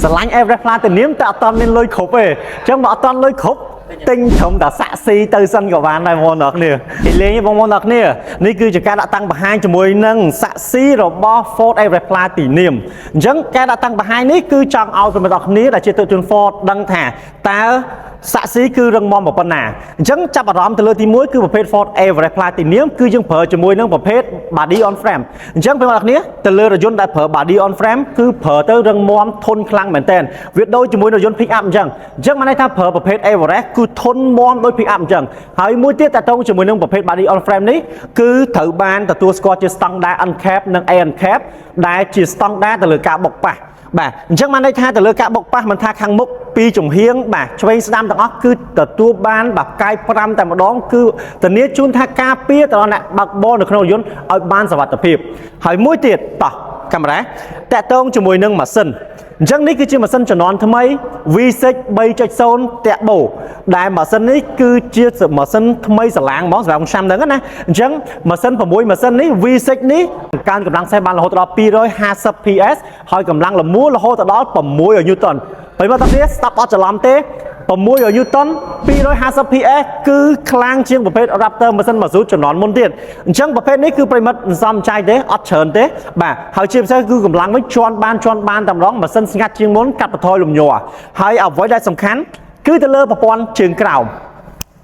ស្រឡាញ់ Everest Platinum តែអត់តមានលុយគ្រប់ទេអញ្ចឹងបើអត់តលុយគ្រប់ទិញត្រឹមតែសាក់ស៊ីទៅសិនក៏បានដែរបងប្អូនអ្នកគ្នាគេលេងបងប្អូនអ្នកគ្នានេះគឺជាការដាក់តាំងបង្ហាញជាមួយនឹងសាក់ស៊ីរបស់ Ford Everest Platinum អញ្ចឹងការដាក់តាំងបង្ហាញនេះគឺចង់ឲ្យប្រិយមិត្តអ្នកគ្នាដែលជាទស្សនិកជន Ford ដឹងថាតើសាក់ស៊ីគឺរឹងមាំប៉ុណ្ណាអញ្ចឹងចាប់អារម្មណ៍ទៅលើទី1គឺប្រភេទ Ford Everest Platinum គឺយើងប្រើជាមួយនឹងប្រភេទ body on frame អញ្ចឹងប្រិយមិត្តអ្នកគ្នាទៅលើរថយន្តដែលប្រើ body on frame គឺប្រើទៅរឹងមាំធន់ខ្លាំងមែនទែនវាដូចជាមួយរថយន្ត pick up អញ្ចឹងបានន័យថាប្រើប្រភេទ Everest គឺធន់មាំដូច pick up អញ្ចឹងហើយមួយទៀតតកតងជាមួយនឹងប្រភេទ body on frame នេះគឺត្រូវបានទទួលស្គាល់ជា standard uncap និង A uncap ដែលជា standard ទៅលើការបុកប៉ះបាទអញ្ចឹងបានន័យថាទៅលើការបុកប៉ះមិនថាខាងមុខពីចំហៀងបាទឆ្វេងស្ដាំទាំងអស់គឺទទួលបានបាទកាយ5តែម្ដងគឺធានាជូនថាការពារដល់អ្នកបើកបរនៅក្នុងរថយន្តឲ្យបានសុវត្ថិភាពហើយមួយទៀតតោះកាមេរ៉ាតកតងជាមួយនឹងម៉ាស៊ីនអញ្ចឹងនេះគឺជាម៉ាស៊ីនជំនាន់ថ្មី V6 3.0 Turbo ដែលម៉ាស៊ីននេះគឺជាម៉ាស៊ីនថ្មីសាឡាងហ្មងសម្រាប់ឆ្នាំហ្នឹងណាអញ្ចឹងម៉ាស៊ីន6ម៉ាស៊ីននេះ V6 នេះកើនកម្លាំងសេះបានរហូតដល់250 PS ហើយកម្លាំងលមូលរហូតដល់6 Newton ហើយមកតានេះស្ដាប់អត់ច្រឡំទេ6 Newton 250 PS គឺខ្លាំងជាងប្រភេទ Raptor ម៉ាស៊ីនម៉ាស៊ូតជំនាន់មុនទៀតអញ្ចឹងប្រភេទនេះគឺប្រិមិត្តមិនសមចៃទេអត់ច្រើនទេបាទហើយជាពិសេសគឺកម្លាំងវិញជន់បានតែម្ដងម៉ាស៊ីនស្ងាត់ជាងមុនកាត់បន្ថយលំញ័រហើយអ្វីដែលសំខាន់គឺទៅលើប្រព័ន្ធជើងក្រោម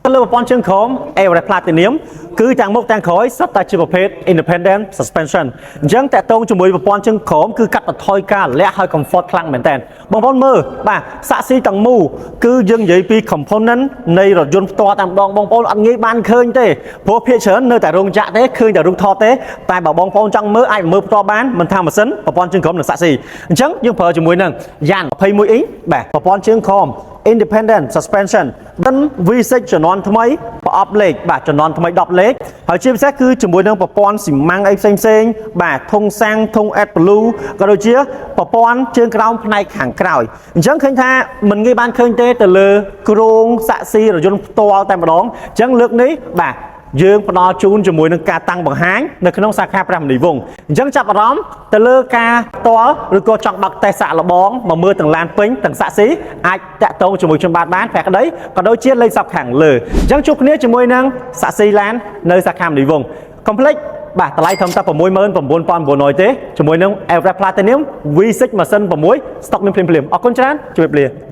ទៅលើប្រព័ន្ធជើងក្រោម Everest Platinum គឺទាំងមុខទាំងក្រោយសុទ្ធតែជាប្រភេទ Independent Suspension អញ្ចឹងតកតងជាមួយប្រព័ន្ធជើងក្រោមគឺកាត់បន្ថយការលាក់ហើយ comfort ខ្លាំងមែនតើបងប្អូនមើលបាទសាក់ស៊ីទាំងមូលគឺយើងនិយាយពី component នៃរថយន្តផ្ទាល់តែម្ដងបងប្អូនអត់ងាយបានឃើញទេព្រោះភាគច្រើននៅតែរោងចក្រទេឃើញតែរូបថតទេតែបើបងប្អូនចង់មើលអាចមើលផ្ទាល់បានមិនថាម៉ាស៊ីនប្រព័ន្ធជើងក្រោមនិងសាក់ស៊ីអញ្ចឹងយើងប្រើជាមួយនឹងយ៉ាន21អ៊ីងបាទប្រព័ន្ធជើងក្រោម Independent Suspension ដិន V6 ជំនាន់ថ្មីប្រអប់លេខបាទជំនាន់ថ្មី10លេខហើយជាពិសេសគឺជាមួយនឹងប្រព័ន្ធស៊ីម៉ាំងអីផ្សេងបាទធុងសាំងធុង AdBlue ក៏ដូចជាប្រព័ន្ធជើងក្រោមផ្នែកខាងក្រោយអញ្ចឹងឃើញថាមិនងាយបានឃើញទេទៅលើគ្រោងសាក់ស៊ីរថយន្តផ្ទាល់តែម្ដងអញ្ចឹងលើកនេះបាទយើងផ្ដល់ជូនជាមួយនឹងការតាំងបង្ហាញនៅក្នុងសាខាព្រះមនីវង្សអញ្ចឹងចាប់អារម្មណ៍ទៅលើការផ្ទាល់ឬក៏ចង់បើកតេស្តសាក់លបងមកមើលទាំងឡានពេញទាំងសាក់ស៊ីអាចតាក់ទងជាមួយខ្ញុំបានប្រាក់ក្តីក៏ដូចជាលេខស័ព្ទខាងលើអញ្ចឹងជួបគ្នាជាមួយនឹងសាក់ស៊ីឡាននៅសាខាមនីវង្សកុំភ្លេចបាទតម្លៃត្រឹមតែ 69,900 ទេជាមួយនឹង Everest Platinum V6 ម៉ាស៊ីន6ស្តុកមានភ្លាមៗអរគុណច្រើនជម្រាបលា